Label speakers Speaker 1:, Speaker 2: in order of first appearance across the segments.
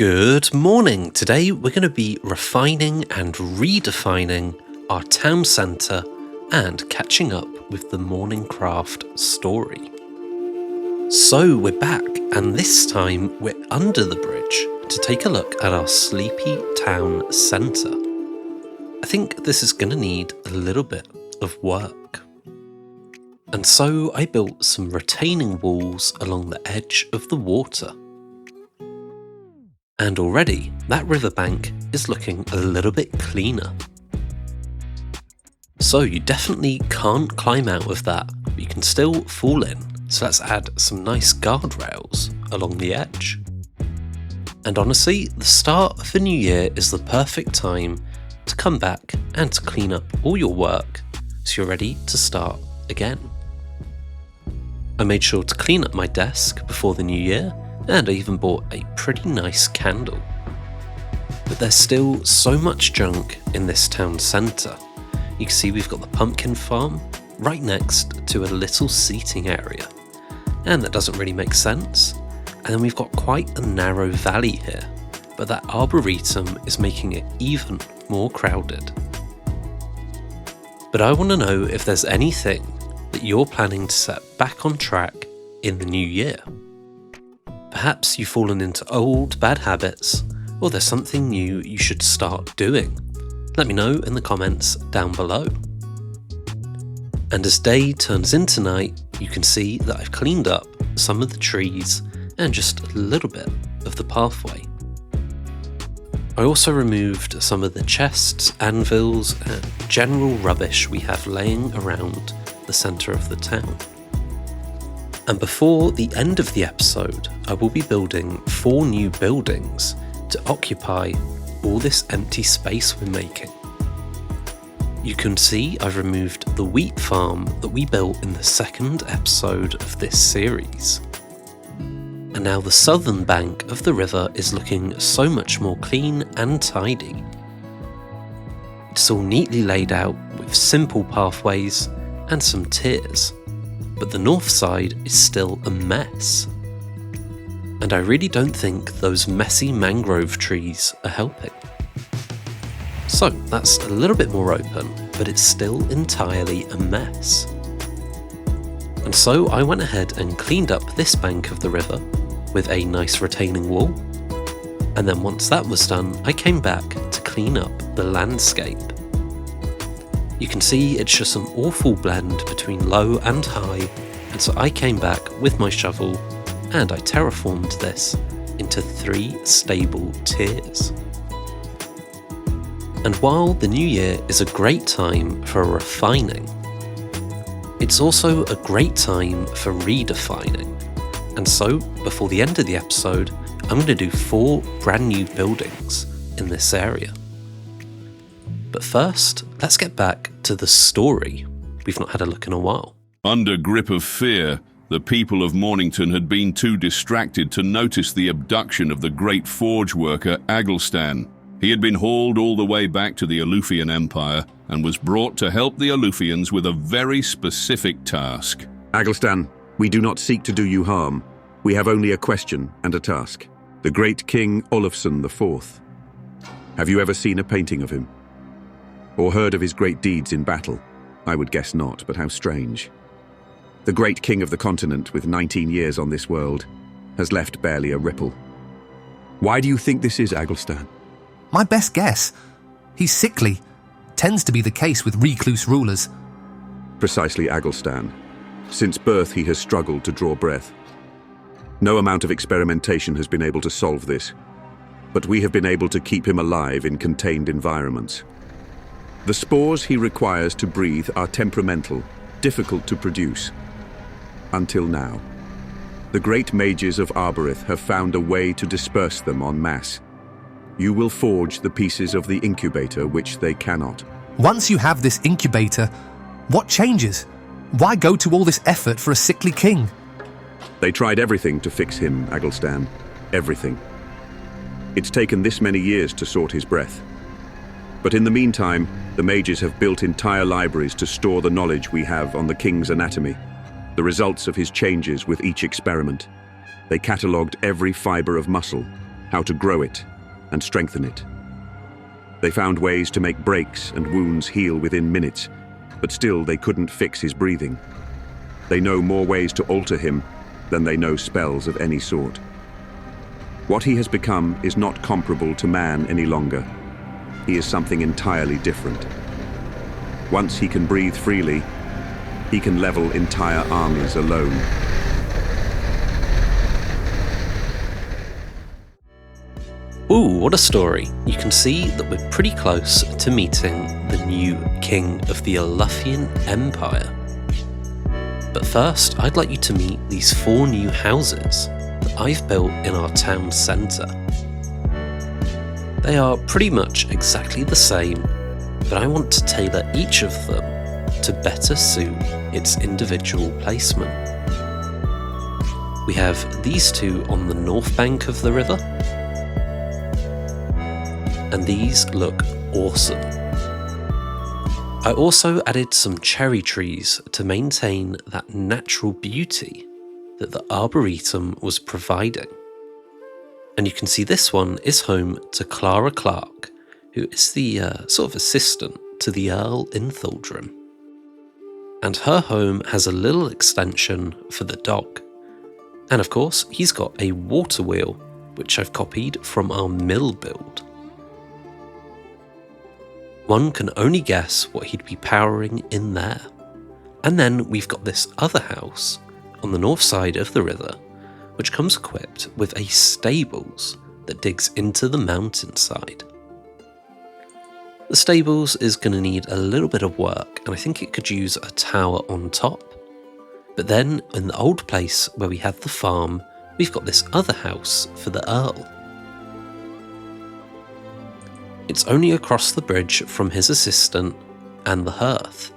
Speaker 1: Good morning! Today we're going to be refining and redefining our town centre and catching up with the MorningCraft story. So we're back, and this time we're under the bridge to take a look at our sleepy town centre. I think this is going to need a little bit of work. And so I built some retaining walls along the edge of the water. And already, that riverbank is looking a little bit cleaner. So you definitely can't climb out of that, but you can still fall in. So let's add some nice guardrails along the edge. And honestly, the start of the new year is the perfect time to come back and to clean up all your work so you're ready to start again. I made sure to clean up my desk before the new year, and I even bought a pretty nice candle. But there's still so much junk in this town centre. You can see we've got the pumpkin farm right next to a little seating area, and that doesn't really make sense. And then we've got quite a narrow valley here, but that arboretum is making it even more crowded. But I want to know if there's anything that you're planning to set back on track in the new year. Perhaps you've fallen into old bad habits, or there's something new you should start doing. Let me know in the comments down below. And as day turns into night, you can see that I've cleaned up some of the trees and just a little bit of the pathway. I also removed some of the chests, anvils, and general rubbish we have laying around the centre of the town. And before the end of the episode, I will be building 4 new buildings to occupy all this empty space we're making. You can see I've removed the wheat farm that we built in the second episode of this series. And now the southern bank of the river is looking so much more clean and tidy. It's all neatly laid out with simple pathways and some tiers. But the north side is still a mess. And I really don't think those messy mangrove trees are helping. So that's a little bit more open, but it's still entirely a mess. And so I went ahead and cleaned up this bank of the river with a nice retaining wall. And then once that was done, I came back to clean up the landscape. You can see it's just an awful blend between low and high, and so I came back with my shovel and I terraformed this into 3 stable tiers. And while the new year is a great time for refining, it's also a great time for redefining. And so, before the end of the episode, I'm going to do 4 brand new buildings in this area. But first, let's get back to the story. We've not had a look in a while.
Speaker 2: Under grip of fear, the people of Mornington had been too distracted to notice the abduction of the great forge worker Agglestan. He had been hauled all the way back to the Alufian Empire and was brought to help the Alufians with a very specific task.
Speaker 3: Agglestan, we do not seek to do you harm. We have only a question and a task. The great King Olafsson IV. Have you ever seen a painting of him? Or heard of his great deeds in battle? I would guess not, but how strange. The great king of the continent, with 19 years on this world, has left barely a ripple. Why do you think this is, Agglestan?
Speaker 4: My best guess. He's sickly. Tends to be the case with recluse rulers.
Speaker 3: Precisely, Agglestan. Since birth he has struggled to draw breath. No amount of experimentation has been able to solve this, but we have been able to keep him alive in contained environments. The spores he requires to breathe are temperamental, difficult to produce. Until now. The great mages of Arborith have found a way to disperse them en masse. You will forge the pieces of the incubator which they cannot.
Speaker 4: Once you have this incubator, what changes? Why go to all this effort for a sickly king?
Speaker 3: They tried everything to fix him, Agglestan. Everything. It's taken this many years to sort his breath. But in the meantime, the mages have built entire libraries to store the knowledge we have on the king's anatomy, the results of his changes with each experiment. They catalogued every fibre of muscle, how to grow it and strengthen it. They found ways to make breaks and wounds heal within minutes, but still they couldn't fix his breathing. They know more ways to alter him than they know spells of any sort. What he has become is not comparable to man any longer. He is something entirely different. Once he can breathe freely, he can level entire armies alone.
Speaker 1: Ooh, what a story. You can see that we're pretty close to meeting the new king of the Alufian Empire. But first, I'd like you to meet these 4 new houses that I've built in our town centre. They are pretty much exactly the same, but I want to tailor each of them to better suit its individual placement. We have these 2 on the north bank of the river, and these look awesome. I also added some cherry trees to maintain that natural beauty that the Arboretum was providing. And you can see this one is home to Clara Clark, who is the sort of assistant to the Earl in Thaldrum. And her home has a little extension for the dog. And of course, he's got a water wheel, which I've copied from our mill build. One can only guess what he'd be powering in there. And then we've got this other house on the north side of the river, which comes equipped with a stables that digs into the mountainside. The stables is going to need a little bit of work, and I think it could use a tower on top. But then in the old place where we had the farm, we've got this other house for the Earl. It's only across the bridge from his assistant and the hearth,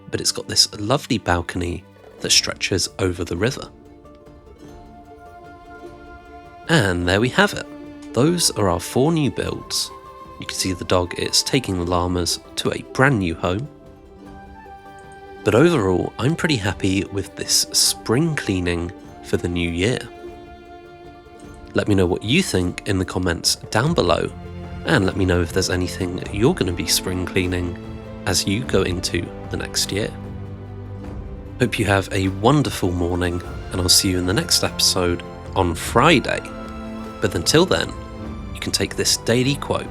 Speaker 1: but it's got this lovely balcony that stretches over the river. And there we have it. Those are our 4 new builds. You can see the dog is taking the llamas to a brand new home. But overall, I'm pretty happy with this spring cleaning for the new year. Let me know what you think in the comments down below, and let me know if there's anything you're going to be spring cleaning as you go into the next year. Hope you have a wonderful morning, and I'll see you in the next episode on Friday. But until then, you can take this daily quote